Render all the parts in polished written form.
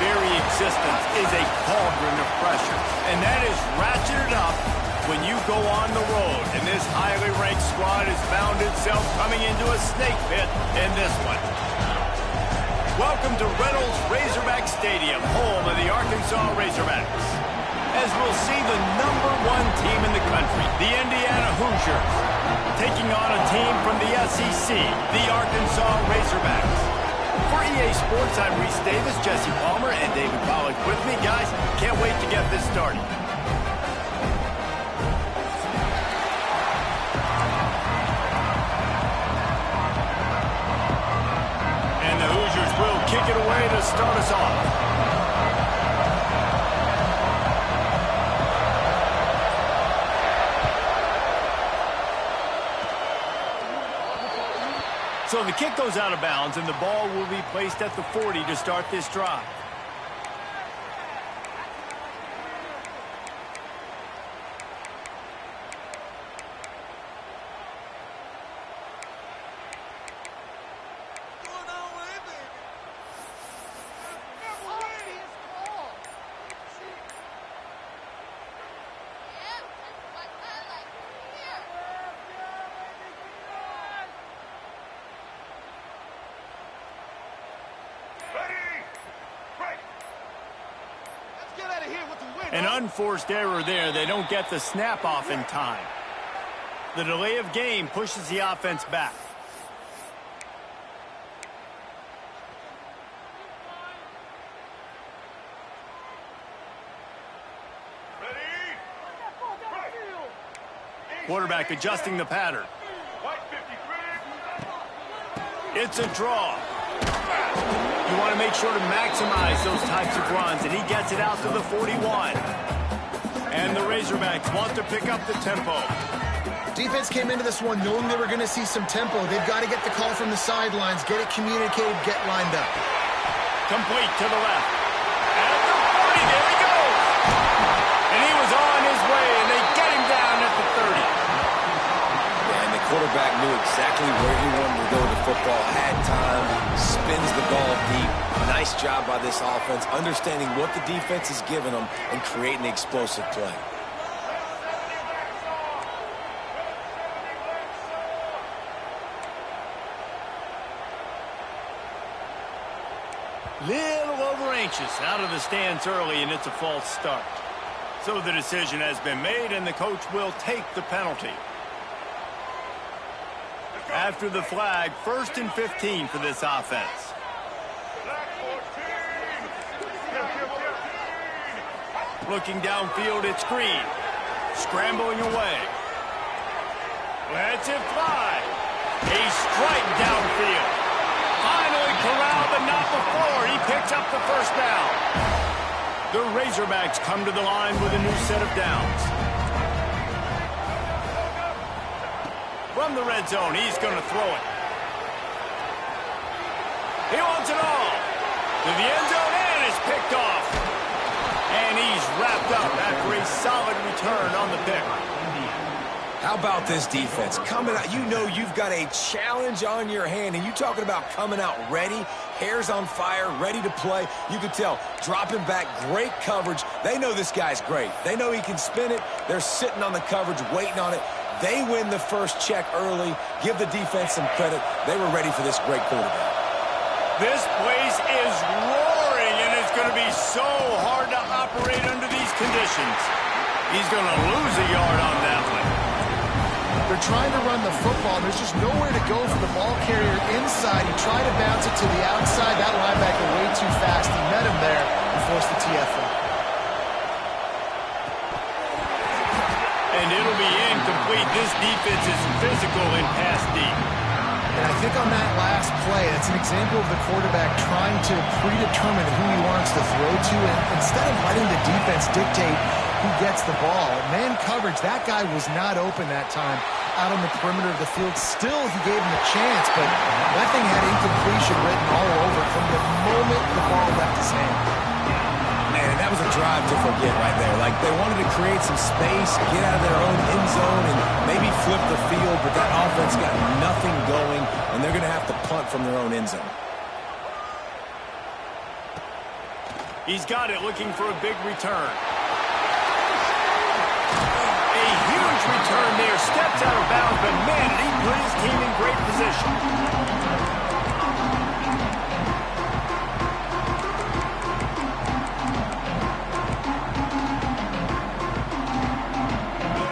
very existence is a cauldron of pressure. And that is ratcheted up when you go on the road. And this highly ranked squad has found itself coming into a snake pit in this one. Welcome to Reynolds Razorback Stadium, home of the Arkansas Razorbacks. As we'll see the #1 team in the country, the Indiana Hoosiers, taking on a team from the SEC, the Arkansas Razorbacks. For EA Sports, I'm Reese Davis, Jesse Palmer, and David Pollack with me. Guys, can't wait to get this started. And the Hoosiers will kick it away to start us off. So the kick goes out of bounds, and the ball will be placed at the 40 to start this drive. An unforced error there. They don't get the snap off in time. The delay of game pushes the offense back. Quarterback adjusting the pattern. It's a draw. You want to make sure to maximize those types of runs, and he gets it out to the 41. And the Razorbacks want to pick up the tempo. Defense came into this one knowing they were going to see some tempo. They've got to get the call from the sidelines, get it communicated, get lined up. Complete to the left. At the 40, there he goes. And he was on his way, and they get him down at the 30. Yeah, and the quarterback knew exactly where he wanted to go with the football, had time, spins the ball deep. Nice job by this offense, understanding what the defense is giving them and creating the explosive play. Little over anxious out of the stands early, and it's a false start. So the decision has been made, and the coach will take the penalty. After the flag, 1st and 15 for this offense. Looking downfield, it's Green. Scrambling away. Lets it fly. A strike downfield. Finally corralled, but not before. He picks up the first down. The Razorbacks come to the line with a new set of downs. From the red zone, he's going to throw it. He wants it all. To the end zone, and it's picked off. And he's wrapped up after a solid return on the pick. How about this defense? Coming out, you know you've got a challenge on your hand, and you talking about coming out ready, hair's on fire, ready to play. You can tell, dropping back, great coverage. They know this guy's great. They know he can spin it. They're sitting on the coverage, waiting on it. They win the first check early. Give the defense some credit. They were ready for this great quarterback. This place is roaring, and it's going to be so hard to operate under these conditions. He's going to lose a yard on that one. They're trying to run the football. There's just nowhere to go for the ball carrier inside. He tried to bounce it to the outside. That linebacker way too fast. He met him there and forced the TFL. And it'll be incomplete. This defense is physical and pass deep. And I think on that last play, it's an example of the quarterback trying to predetermine who he wants to throw to, and instead of letting the defense dictate who gets the ball. Man coverage, that guy was not open that time out on the perimeter of the field. Still, he gave him a chance, but that thing had incompletion written all over it from the moment the ball left his hand. Man, and that was a drive to forget right there. Like, they wanted to create some space, get out of their own end zone, and maybe flip the field, but that offense got nothing going, and they're going to have to punt from their own end zone. He's got it, looking for a big return. A huge return there. Steps out of bounds, but man, did he put his team in great position.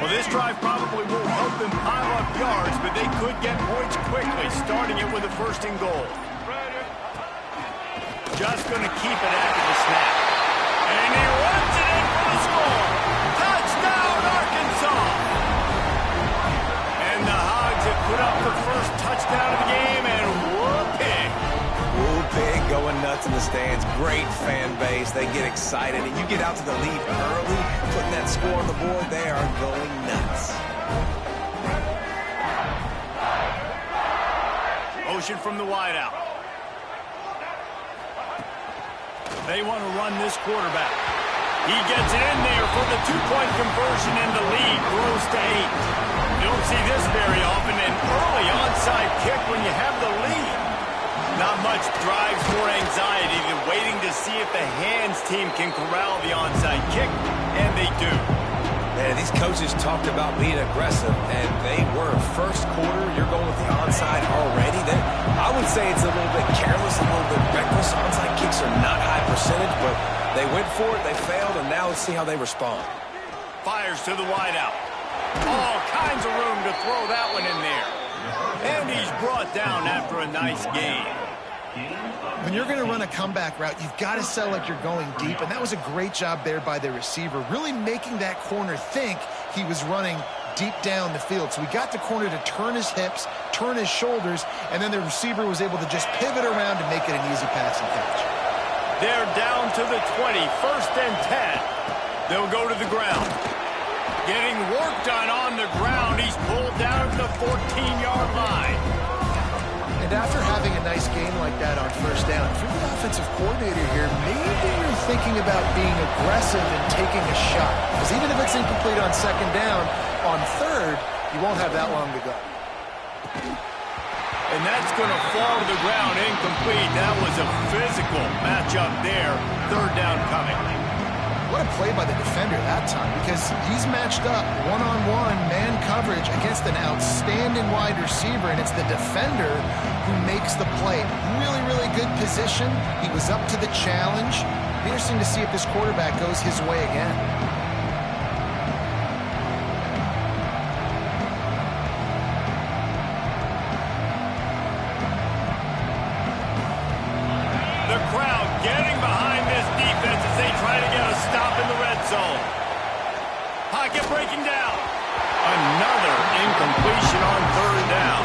This drive probably won't help them pile up yards, but they could get points quickly, starting it with a 1st and goal. Just going to keep it after the snap. And he runs it in for the score. Touchdown, Arkansas! And the Hogs have put up the first touchdown of the game, and whoop-pig. Whoop-pig going nuts in the stands. Great fan base. They get excited, and you get out to the lead early, putting that score on the board. They are going nuts. Motion from the wideout. They want to run this quarterback. He gets it in there for the 2-point conversion, and the lead grows to 8. You don't see this very often, an early onside kick when you have the lead. Not much drives more anxiety than waiting to see if the hands team can corral the onside kick, and they do. Man, these coaches talked about being aggressive, and they were. First quarter, you're going with the onside already. Then I would say it's a little bit careless, a little bit reckless. Onside kicks are not high percentage, but they went for it, they failed, and now let's see how they respond. Fires to the wideout. All kinds of room to throw that one in there. And he's brought down after a nice game. When you're going to run a comeback route, you've got to sell like you're going deep, and that was a great job there by the receiver, really making that corner think he was running deep down the field. So we got the corner to turn his hips, turn his shoulders, and then the receiver was able to just pivot around and make it an easy passing catch. They're down to the 20, 1st and 10. They'll go to the ground. Getting work done on the ground, he's pulled down to the 14-yard line. And after having a nice game like that on 1st down, if you're the offensive coordinator here, maybe you're thinking about being aggressive and taking a shot. Because even if it's incomplete on 2nd down, on 3rd, you won't have that long to go. And that's going to fall to the ground incomplete. That was a physical matchup there. 3rd down coming. What a play by the defender that time, because he's matched up one-on-one man coverage against an outstanding wide receiver, and it's the defender who makes the play. Really, really good position. He was up to the challenge. Interesting to see if this quarterback goes his way again. The crowd getting behind this defense as they try to get a stop in the red zone. Pocket breaking down. Another incompletion on 3rd down.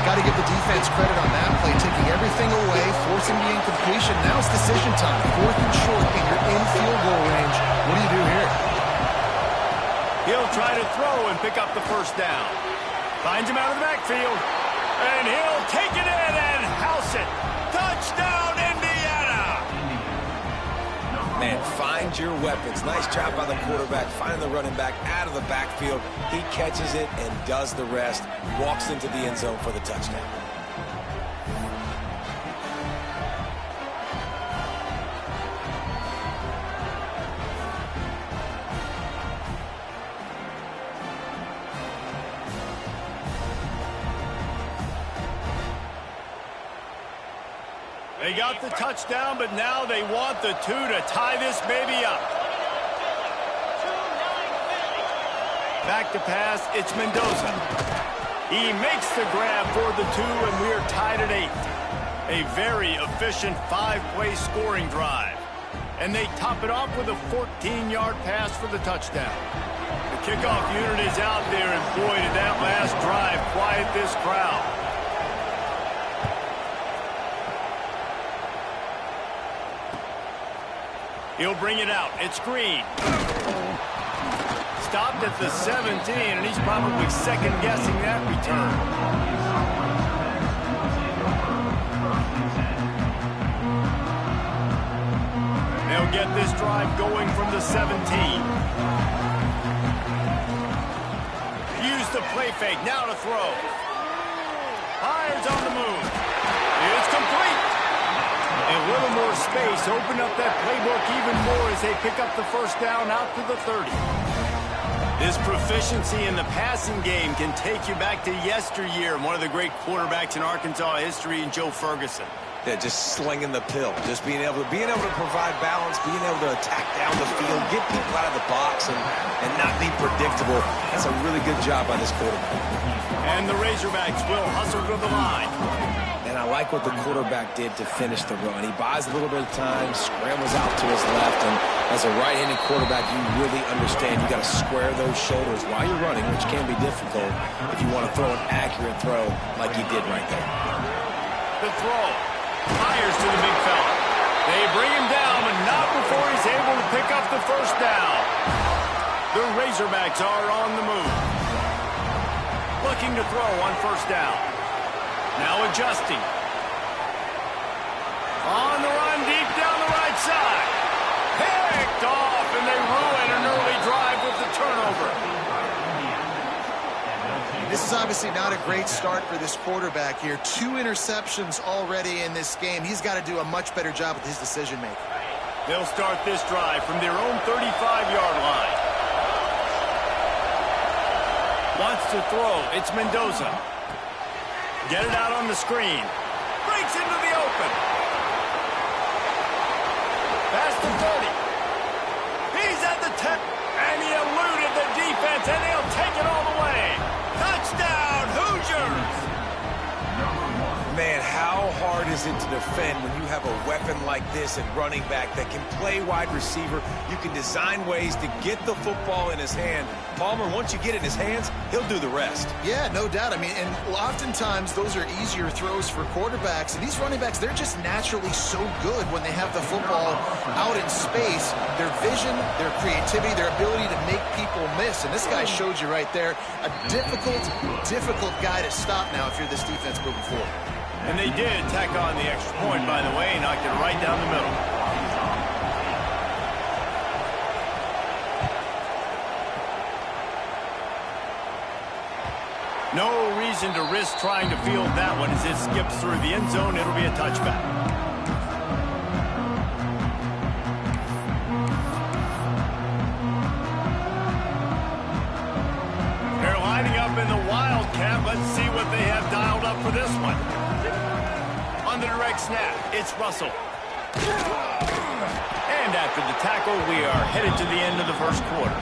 Got to give the defense credit on that play, taking everything away, forcing the incompletion. Now it's decision time. 4th and short, and you're in field goal range. What do you do here? He'll try to throw and pick up the 1st down. Finds him out of the backfield. And he'll take it in and house it. Touchdown, Indiana! Man, find your weapons. Nice job by the quarterback, finding the running back out of the backfield. He catches it and does the rest. Walks into the end zone for the touchdown. They got the touchdown, but now they want the 2 to tie this baby up. Back to pass, it's Mendoza. He makes the grab for the 2, and we're tied at 8. A very efficient 5-play scoring drive. And they top it off with a 14-yard pass for the touchdown. The kickoff unit is out there, and boy, did that last drive quiet this crowd. He'll bring it out. It's Green. Stopped at the 17, and he's probably second-guessing that return. They'll get this drive going from the 17. Use the play fake. Now to throw. Fires on the move. It's complete. A little more space, open up that playbook even more as they pick up the first down out to the 30. This proficiency in the passing game can take you back to yesteryear, one of the great quarterbacks in Arkansas history, in Joe Ferguson. Yeah, just slinging the pill, just being able to provide balance, being able to attack down the field, get people out of the box, and not be predictable. That's a really good job by this quarterback. And the Razorbacks will hustle to the line. And I like what the quarterback did to finish the run. He buys a little bit of time, scrambles out to his left, and as a right-handed quarterback, you really understand you got to square those shoulders while you're running, which can be difficult if you want to throw an accurate throw like he did right there. The throw. Fires to the big fella. They bring him down, but not before he's able to pick up the first down. The Razorbacks are on the move. Looking to throw on first down. Now adjusting. On the run, deep down the right side. Picked off, and they ruin an early drive with the turnover. This is obviously not a great start for this quarterback here. 2 interceptions already in this game. He's got to do a much better job with his decision-making. They'll start this drive from their own 35-yard line. Wants to throw. It's Mendoza. Get it out on the screen. Breaks into the open. Past the 30. He's at the 10. And he eluded the defense, and he'll take it all the way. Touchdown, Hoosiers! Man, how hard is it to defend when you have a weapon like this at running back that can play wide receiver? You can design ways to get the football in his hand. Palmer, once you get it in his hands, he'll do the rest. Yeah, no doubt. I mean, and oftentimes those are easier throws for quarterbacks. And these running backs, they're just naturally so good when they have the football out in space. Their vision, their creativity, their ability to make people miss. And this guy showed you right there, a difficult guy to stop now if you're this defense moving forward. And they did tack on the extra point, by the way, knocked it right down the middle. No reason to risk trying to field that one as it skips through the end zone. It'll be a touchback. They're lining up in the Wildcat. Let's see what they have dialed up for this one. On the direct snap, it's Russell. And after the tackle, we are headed to the end of the first quarter.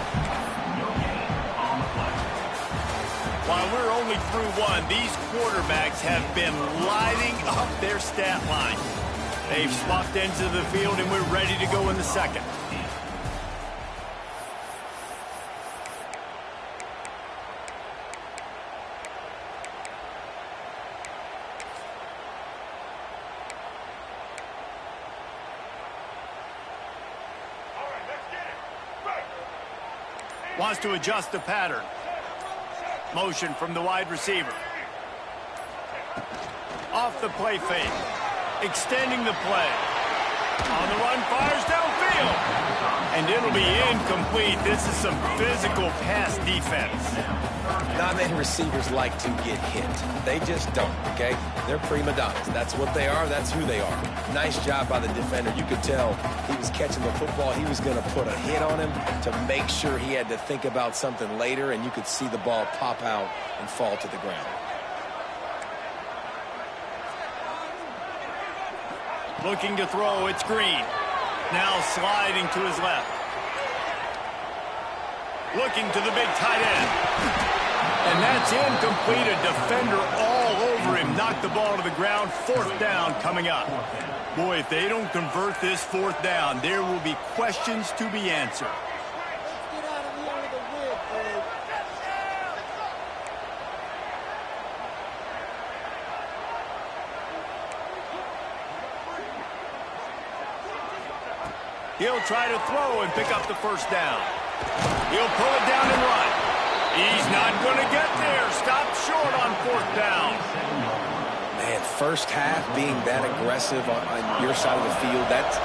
While we're only through one, these quarterbacks have been lighting up their stat line. They've swapped ends of the field, and we're ready to go in the second. Wants to adjust the pattern. Motion from the wide receiver. Off the play fake. Extending the play. On the run, fires downfield. And it'll be incomplete. This is some physical pass defense. Not many receivers like to get hit. They just don't, okay? They're prima donnas. That's what they are. That's who they are. Nice job by the defender. You could tell he was catching the football. He was going to put a hit on him to make sure he had to think about something later, and you could see the ball pop out and fall to the ground. Looking to throw, it's Green. Now sliding to his left. Looking to the big tight end. And that's incomplete. A defender all over him. Knocked the ball to the ground. Fourth down coming up. Boy, if they don't convert this fourth down, there will be questions to be answered. He'll try to throw and pick up the first down. He'll pull it down and run. He's not going to get there. Stop short on fourth down. Man, first half being that aggressive on your side of the field, that's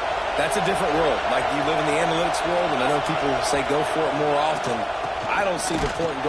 a different world. Like, you live in the analytics world, and I know people say go for it more often. I don't see the point in going